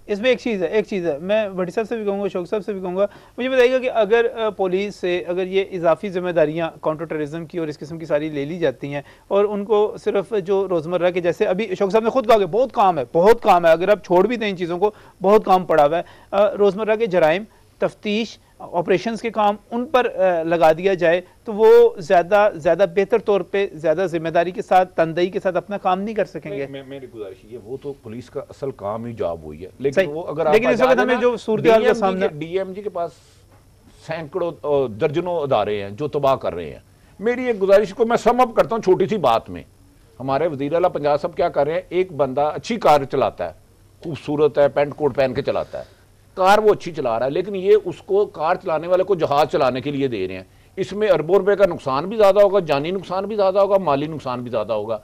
इसमें एक चीज़ है, मैं भट्टी साहब से भी कहूँगा, शौक साहब से भी कहूँगा, मुझे बताइएगा कि अगर पुलिस से अगर ये इजाफी जिम्मेदारियाँ काउंटर टेररिज्म की और इस किस्म की सारी ले ली जाती हैं और उनको सिर्फ जो रोज़मर्रा के, जैसे अभी शौक साहब ने खुद कहा कि बहुत काम है, अगर आप छोड़ भी दें इन चीज़ों को, बहुत काम पड़ा हुआ है, रोज़मर्रा के जराइम, तफ्तीश, ऑपरेशंस के काम उन पर लगा दिया जाए तो वो ज़्यादा बेहतर तौर पे ज़्यादा जिम्मेदारी के साथ, तनदेही के साथ अपना काम नहीं कर सकेंगे। मेरी गुजारिश ये, वो तो पुलिस का असल काम ही जॉब हुई है, लेकिन वो अगर लेकिन इस वक्त हमें जो सूरत का सामना, डीएमजी के पास सैकड़ों दर्जनों अदारे हैं जो तबाह कर रहे हैं। मेरी एक गुजारिश को मैं सम अप करता हूँ छोटी सी बात में। हमारे वज़ीर आला पंजाब साहब क्या कर रहे हैं, एक बंदा अच्छी कार चलाता है, खूबसूरत है, पैंट कोट पहन के चलाता है, कार वो अच्छी चला रहा है, लेकिन ये उसको कार चलाने वाले को जहाज चलाने के लिए दे रहे हैं। इसमें अरबों रुपए का नुकसान भी ज़्यादा होगा, जानी नुकसान भी ज़्यादा होगा, माली नुकसान भी ज़्यादा होगा।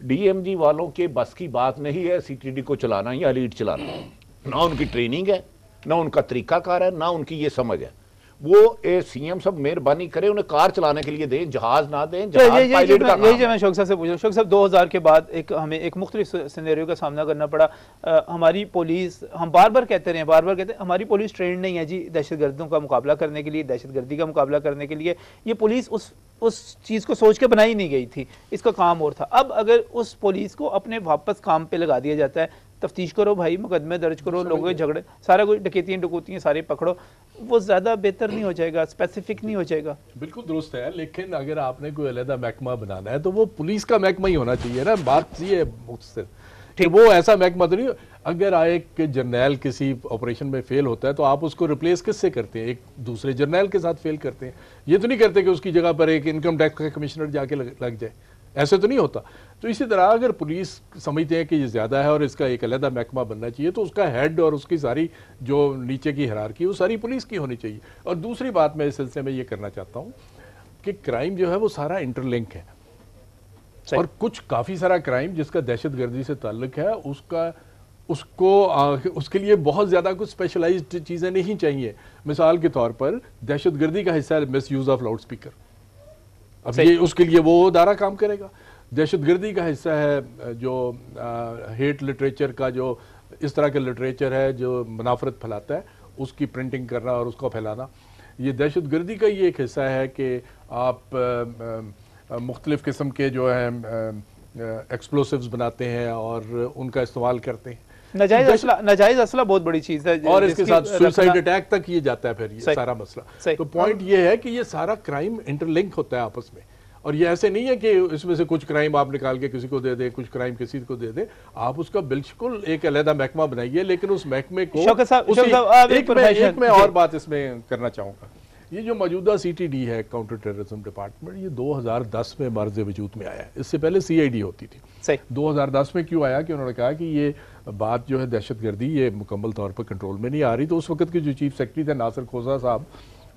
डीएमजी वालों के बस की बात नहीं है सीटीडी को चलाना या लीड चलाना, ना उनकी ट्रेनिंग है, ना उनका तरीकाकार है, ना उनकी ये समझ है। वो सीएम सब मेहरबानी करें, उन्हें कार चलाने के लिए दें, जहाज ना दें। यही जो मैं शौक साहब से पूछा, शौक साहब 2000 के बाद हमें एक मुख्तलिफ सिनेरियो का सामना करना पड़ा। हमारी पुलिस, हम बार बार कहते हैं हमारी पुलिस ट्रेंड नहीं है जी दहशतगर्दों का मुकाबला करने के लिए, दहशतगर्दी का मुकाबला करने के लिए। ये पुलिस उस चीज़ को सोच के बनाई नहीं गई थी, इसका काम और था। अब अगर उस पुलिस को अपने वापस काम पे लगा दिया जाता है, तफ्तीश करो भाई, मुकदमे दर्ज करो, लोगों के झगड़े, सारा कुछ, डकैतियाँ सारे पकड़ो, वो ज़्यादा बेहतर नहीं हो जाएगा, स्पेसिफिक नहीं हो जाएगा? बिल्कुल दुरुस्त है, लेकिन अगर आपने कोई अलग महकमा बनाना है तो वो पुलिस का महकमा ही होना चाहिए ना। बात ये मुख्तर ठीक, वो ऐसा महकमा तो नहीं। अगर एक जर्नैल किसी ऑपरेशन में फेल होता है तो आप उसको रिप्लेस किससे करते हैं? एक दूसरे जर्नैल के साथ फेल करते हैं। ये तो नहीं करते कि उसकी जगह पर एक इनकम टैक्स का कमिश्नर जाके लग जाए, ऐसे तो नहीं होता। तो इसी तरह अगर पुलिस समझते हैं कि ये ज़्यादा है और इसका एक अलग महकमा बनना चाहिए तो उसका हेड और उसकी सारी जो नीचे की हिरारकी वो सारी पुलिस की होनी चाहिए। और दूसरी बात मैं इस सिलसिले में ये करना चाहता हूँ कि क्राइम जो है वो सारा इंटरलिंक है और कुछ काफ़ी सारा क्राइम जिसका दहशतगर्दी से ताल्लुक है उसके लिए बहुत ज़्यादा कुछ स्पेशलाइज्ड चीज़ें नहीं चाहिए। मिसाल के तौर पर दहशतगर्दी का हिस्सा है miss use of loud speaker, अब ये उसके लिए वो अदारा काम करेगा। दहशतगर्दी का हिस्सा है जो हेट लिटरेचर का, जो इस तरह का लिटरेचर है जो मुनाफरत फैलाता है, उसकी प्रिंटिंग करना और उसको फैलाना। ये दहशतगर्दी का ये एक हिस्सा है कि आप मुख्तलिफ़ किस्म के जो है एक्सप्लोसिव्स बनाते हैं और उनका इस्तेमाल करते हैं। नाजायज असला बहुत बड़ी चीज़ है और इसके साथ सुसाइड अटैक तक ये जाता है फिर ये सारा मसला। तो पॉइंट ये है कि ये सारा क्राइम इंटरलिंक होता है आपस में, और ये ऐसे नहीं है कि इसमें से कुछ क्राइम आप निकाल के किसी को दे दे, कुछ क्राइम किसी को दे दे। आप उसका बिल्कुल एक अलग महकमा बनाइए, लेकिन उस महकमे को एक मैं और बात इसमें करना चाहूँगा। ये जो मौजूदा सीटीडी है, काउंटर टेररिज्म डिपार्टमेंट, ये 2010 में मर्ज़ वजूद में आया है। इससे पहले सीआईडी होती थी। सही 2010 में क्यों आया कि उन्होंने कहा कि ये बात जो है दहशतगर्दी ये मुकम्मल तौर पर कंट्रोल में नहीं आ रही। तो उस वक्त के जो चीफ सेक्रेटरी थे नासिर खोसा साहब,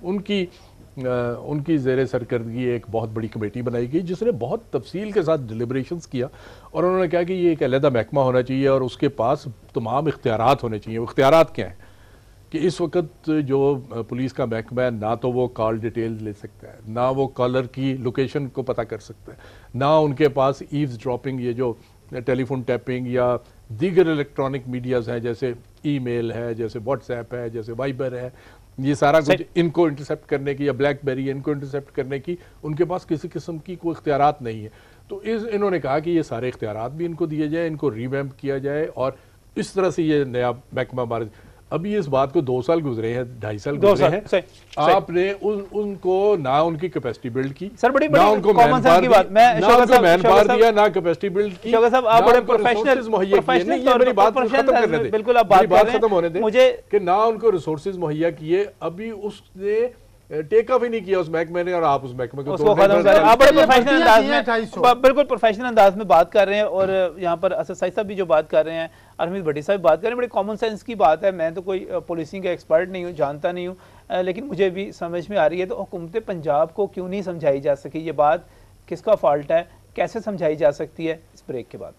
उनकी ज़ेर सरकर्दगी एक बहुत बड़ी कमेटी बनाई गई जिसने बहुत तफसील के साथ डिलिब्रेशंस किया और उन्होंने कहा कि ये एक अलग महकमा होना चाहिए और उसके पास तमाम इख्तियारात होने चाहिए। वो इख्तियारात क्या हैं कि इस वक्त जो पुलिस का महकमा है, ना तो वो कॉल डिटेल ले सकता है, ना वो कॉलर की लोकेशन को पता कर सकता है, ना उनके पास ईव्स ड्रॉपिंग, ये जो टेलीफोन टैपिंग या दीगर इलेक्ट्रॉनिक मीडियाज़ हैं जैसे ईमेल है, जैसे व्हाट्सएप है, जैसे वाइबर है, ये सारा कुछ इनको इंटरसेप्ट करने की या ब्लैकबेरी इनको इंटरसेप्ट करने की उनके पास किसी किस्म की कोई इख्तियारात नहीं है। तो इन्होंने कहा कि ये सारे इख्तियारात भी इनको दिए जाए, इनको रिवैम्प किया जाए और इस तरह से ये नया महकमा हमारे, अभी इस बात को 2 साल गुजरे हैं, 2.5 साल गुजरे हैं, आपने उनको ना उनकी कैपेसिटी बिल्ड की, सर बड़ी ना उनको मैन पावर दिया, ना कैपेसिटी बिल्ड की, आप बड़े प्रोफेशनल मुहैया किए। मेरी बात खत्म करने दें, बिल्कुल आप बात खत्म होने दें मुझे, कि ना उनको रिसोर्सेज मुहैया किए, अभी उसने टेक ऑफ ही नहीं किया उस महकमे ने, और आप उस महकमे को आप बड़े प्रोफेशनल अंदाज में, बिल्कुल प्रोफेशनल अंदाज में बात कर रहे हैं। और यहाँ पर असद साहिब साहब भी जो बात कर रहे हैं, अरमीद भट्टी साहब बात कर रहे हैं, बड़ी कॉमन सेंस की बात है। मैं तो कोई पुलिसिंग का एक्सपर्ट नहीं हूँ, जानता नहीं हूँ, लेकिन मुझे भी समझ में आ रही है। तो हुकूमत पंजाब को क्यों नहीं समझाई जा सकी ये बात, किसका फॉल्ट है, कैसे समझाई जा सकती है? इस ब्रेक के बाद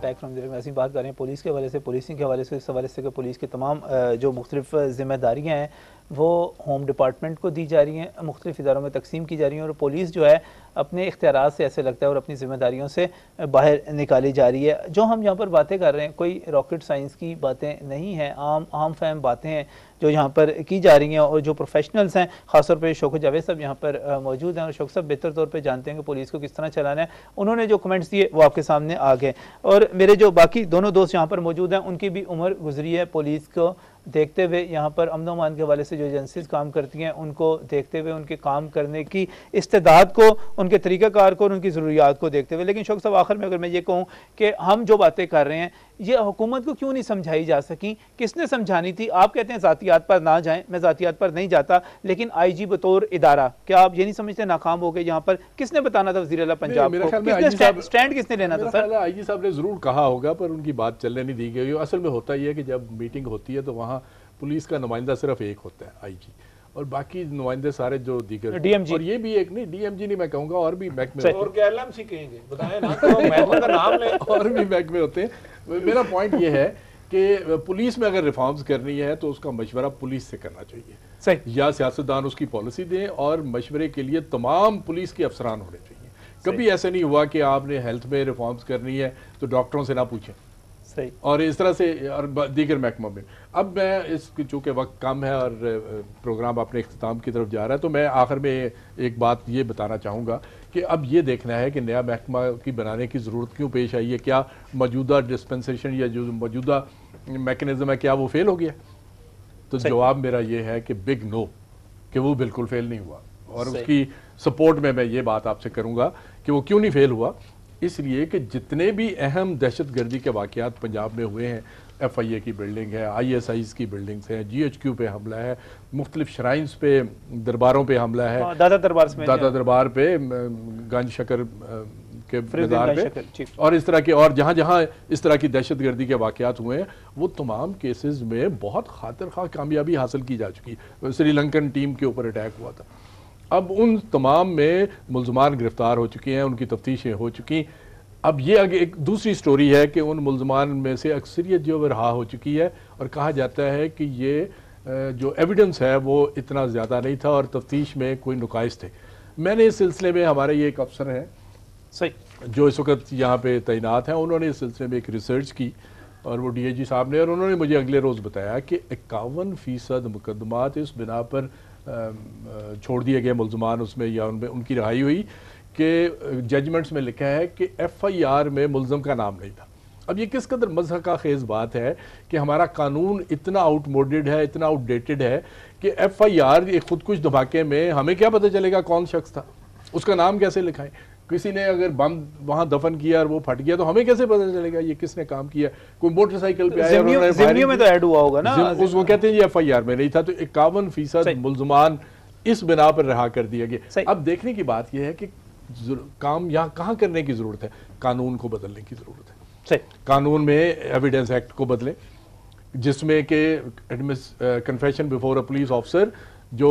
बैक फ्रॉम द ऐसी बात कर रहे हैं पुलिस के हवाले से, पुलिसिंग के हवाले से, इस हवाले से कि पुलिस की तमाम जो मुख्तलिफ जिम्मेदारियाँ हैं वो होम डिपार्टमेंट को दी जा रही हैं, मुख्तलिफ इदारों में तकसीम की जा रही हैं, और पुलिस जो है अपने इख्तियारात से ऐसे लगता है और अपनी जिम्मेदारियों से बाहर निकाली जा रही है। जो हम यहाँ पर बातें कर रहे हैं कोई रॉकेट साइंस की बातें नहीं हैं, आम फहम बातें हैं जो यहाँ पर की जा रही हैं। और जो प्रोफेशनल्स हैं, ख़ासतौर पर शौकत जावेद साहब यहाँ पर मौजूद हैं, और शौकत साहब बेहतर तौर पर जानते हैं कि पुलिस को किस तरह चलाना है। उन्होंने जो कमेंट्स दिए वो आपके सामने आ गए, और मेरे जो बाकी दोनों दोस्त यहाँ पर मौजूद हैं उनकी भी उम्र गुजरी है पुलिस को देखते हुए। यहाँ पर अमन अमान के हवाले से जो एजेंसीज काम करती हैं उनको देखते हुए, उनके काम करने की इस्तेदाद को, उनके तरीक़ाकार को और उनकी ज़रूरियात को देखते हुए। लेकिन शौकत साहब आखिर में अगर मैं ये कहूँ कि हम जो बातें कर रहे हैं ये हुकूमत को क्यों नहीं समझाई जा सकी, किसने समझानी थी? आप कहते हैं ज़ातियात पर ना जाएं, मैं ज़ातियात पर नहीं जाता, लेकिन IG बतौर इदारा क्या आप ये नहीं समझते नाकाम हो गए? यहाँ पर किसने बताना था वज़ीर आला पंजाब को, किसने स्टैंड किसने लेना था? सर IG साहब ने ज़रूर कहा होगा पर उनकी बात चलने नहीं दी गई। असल में होता ही है कि जब मीटिंग होती है तो वहाँ पुलिस का नुमाइंदा सिर्फ एक होता है IG, और बाकी नुमाइंदे सारे जो दीगर DMG, और ये भी एक नहीं, DMG नहीं मैं कहूँगा, और भी महकमे और क्या LMC कहेंगे, बताएं ना, तो महकमे का नाम लें, और भी महकमे होते हैं। मेरा पॉइंट ये है कि पुलिस में अगर रिफॉर्म्स करनी है तो उसका मशवरा पुलिस से करना चाहिए, सही, या सियासतदान उसकी पॉलिसी दें, और मशवरे के लिए तमाम पुलिस के अफसरान होने चाहिए। कभी ऐसा नहीं हुआ कि आपने हेल्थ में रिफॉर्म्स करनी है तो डॉक्टरों से ना पूछें, सही, और इस तरह से और दीगर महकमों में। अब मैं इसकी चूँकि वक्त कम है और प्रोग्राम अपने इख्तिताम की तरफ जा रहा है, तो मैं आखिर में एक बात ये बताना चाहूँगा कि अब ये देखना है कि नया महकमा की बनाने की ज़रूरत क्यों पेश आई है। क्या मौजूदा डिस्पेंसेशन या जो मौजूदा मैकेनिज़्म है क्या वो फेल हो गया? तो जवाब मेरा ये है कि बिग नो, कि वो बिल्कुल फेल नहीं हुआ, और उसकी सपोर्ट में मैं ये बात आपसे करूँगा कि वो क्यों नहीं फेल हुआ। इसलिए कि जितने भी अहम दहशतगर्दी के वाक़यात पंजाब में हुए हैं, FIA की बिल्डिंग है, ISIs की बिल्डिंग्स हैं, GHQ पे हमला है, मुख्तलिफ श्राइन्स पे, दरबारों पे हमला है, दादा दरबार पे, गंज शकर के मज़ार पे, और इस तरह के, और जहाँ जहाँ इस तरह की दहशतगर्दी के वाक़यात हुए हैं वो तमाम केसेस में बहुत खातिर खा कामयाबी हासिल की जा चुकी है। श्रीलंकन टीम के ऊपर अटैक हुआ था, अब उन तमाम में मुल्ज़मान गिरफ्तार हो चुके हैं, उनकी तफ्तीशें हो चुकी। अब ये आगे एक दूसरी स्टोरी है कि उन मुल्ज़मान में से अक्सरियत जो रहा हो चुकी है, और कहा जाता है कि ये जो एविडेंस है वो इतना ज़्यादा नहीं था और तफ्तीश में कोई नुकाइस थे। मैंने इस सिलसिले में, हमारे ये एक अफसर हैं सही जो इस वक्त यहाँ पे तैनात हैं, उन्होंने इस सिलसिले में एक रिसर्च की, और वो DIG साहब ने, और उन्होंने मुझे अगले रोज़ बताया कि 51% मुकदमात इस बिना पर छोड़ दिए गए मुल्ज़मान उसमें, या उनमें उनकी रिहाई हुई कि जजमेंट्स में लिखा है कि FIR में मुल्ज़म का नाम नहीं था। अब ये किस कदर मज़हक का खेज़ बात है कि हमारा कानून इतना आउटमोडेड है, इतना आउटडेटेड है कि FIR एक खुदकुश धमाके में हमें क्या पता चलेगा कौन शख्स था, उसका नाम कैसे लिखाएं? किसी ने अगर बम वहां दफन किया और वो फट गया तो हमें कैसे पता चलेगा ये किसने काम किया? कोई मोटरसाइकिल पे आया, में तो ऐड हुआ होगा ना, उसको कहते हैं ये FIR में नहीं था। तो 51% मुल्ज़मान इस बिना पर रहा कर दिया गया। अब देखने की बात यह है कि काम यहाँ कहाँ करने की जरूरत है, कानून को बदलने की जरूरत है। कानून में एविडेंस एक्ट को बदलें, जिसमें कि confession before a police officer जो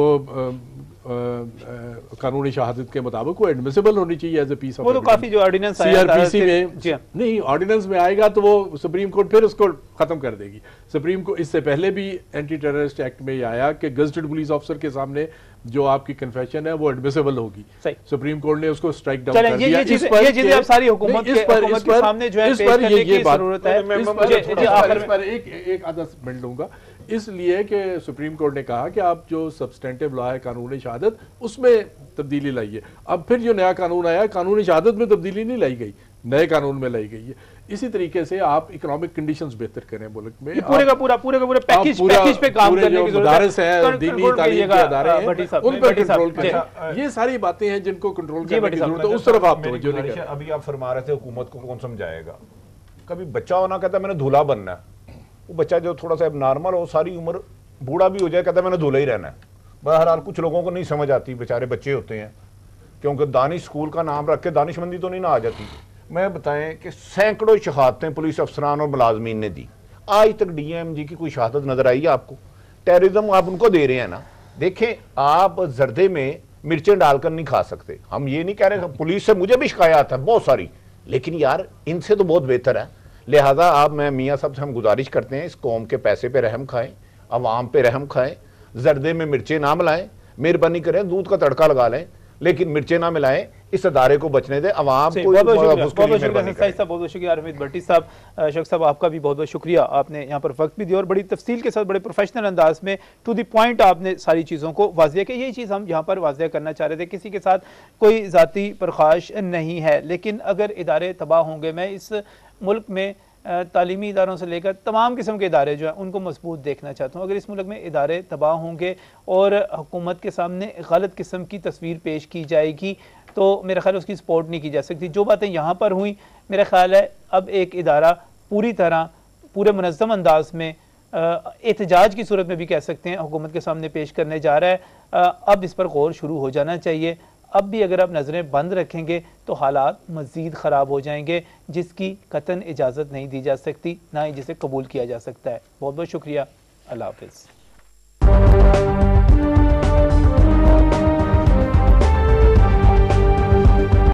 कानूनी शहादत के मुताबिक वो एडमिसिबल होनी चाहिए एज ए पीस ऑफ, वो तो काफी जो ऑर्डिनेंस CRPC में नहीं, ऑर्डिनेंस में आएगा तो वो सुप्रीम कोर्ट फिर उसको खत्म कर देगी। सुप्रीम कोर्ट इससे पहले भी एंटी टेररिस्ट एक्ट में आया कि गजटेड पुलिस ऑफिसर के सामने जो आपकी कन्फेशन है वो एडमिसिबल होगी। सुप्रीम कोर्ट ने उसको स्ट्राइक डाउन कर दिया। ये चीजें अब सारी हुकूमत के सामने जो है पेश करने की जरूरत है। एक आधा मिनट लूंगा, इसलिए कि सुप्रीम कोर्ट ने कहा कि आप जो सब्सटेंटिव लॉ है कानूनी शहादत उसमें तब्दीली लाइए। अब फिर जो नया कानून आया कानूनी शहादत में तब्दीली नहीं लाई गई, नए कानून में लाई गई है। इसी तरीके से आप इकोनॉमिक कंडीशंस बेहतर करें मुल्क में, पूरे का पूरा पैकेज पे काम करने की मदारिस है, दीनी तालीम के अदारे हैं, उन पर कंट्रोल करें। ये सारी बातें हैं जिनको कंट्रोल करने की जरूरत है, उस तरफ आप तवज्जो नहीं कर रहे। अभी आप फरमा रहे थे हुकूमत को कौन समझाएगा। कभी बच्चा होना कहता मैंने दूल्हा बनना है, वो बच्चा जो थोड़ा सा नॉर्मल हो सारी उम्र बूढ़ा भी हो जाए कहता मैंने दूल्हा ही रहना है। बहरहाल कुछ लोगों को नहीं समझ आती, बेचारे बच्चे होते हैं, क्योंकि दानिश स्कूल का नाम रख के दानिशमंदी तो नहीं ना आ जाती। मैं बताएं कि सैकड़ों शहादतें पुलिस अफसरान और मुलाजमीन ने दी, आज तक डीएमजी की कोई शहादत नजर आई है आपको? टेररिज्म आप उनको दे रहे हैं ना। देखें, आप जर्दे में मिर्चें डालकर नहीं खा सकते। हम ये नहीं कह रहे, पुलिस से मुझे भी शिकायत है बहुत सारी, लेकिन यार इनसे तो बहुत बेहतर है। लिहाजा आप मैं मियाँ साहब से हम गुजारिश करते हैं, इस कौम के पैसे पे रहम खाएं, अवाम पे रहम खाएं, जर्दे में मिर्चें ना मिलाएं, मेहरबानी करें, दूध का तड़का लगा लें लेकिन मिर्चें ना मिलाएं, इस अदारे को बचने दें। अवाम को बहुत शुक्रिया हमीद भट्टी साहब। शख्स साहब आपका भी बहुत बहुत शुक्रिया, आपने यहाँ पर वक्त भी दिया और बड़ी तफसील के साथ बड़े प्रोफेशनल अंदाज में टू द पॉइंट आपने सारी चीज़ों को वाज़ेह किया। यही चीज़ हम यहाँ पर वाज़ेह करना चाह रहे थे, किसी के साथ कोई ज़ाती परखाश नहीं है, लेकिन अगर इदारे तबाह होंगे, मैं इस मुल्क में तालीमी इदारों से लेकर तमाम किस्म के इदारे जो हैं उनको मजबूत देखना चाहता हूँ। अगर इस मुल्क में इदारे तबाह होंगे और हुकूमत के सामने गलत किस्म की तस्वीर पेश की जाएगी तो मेरा ख्याल उसकी सपोर्ट नहीं की जा सकती। जो बातें यहाँ पर हुई, मेरा ख्याल है अब एक इदारा पूरी तरह पूरे मुनज़्ज़म अंदाज में एहतजाज की सूरत में भी कह सकते हैं हुकूमत के सामने पेश करने जा रहा है। अब इस पर गौर शुरू हो जाना चाहिए। अब भी अगर आप नज़रें बंद रखेंगे तो हालात मज़ीद ख़राब हो जाएंगे, जिसकी कतन इजाज़त नहीं दी जा सकती, ना ही जिसे कबूल किया जा सकता है। बहुत बहुत शुक्रिया। अल्लाह हाफ़िज़।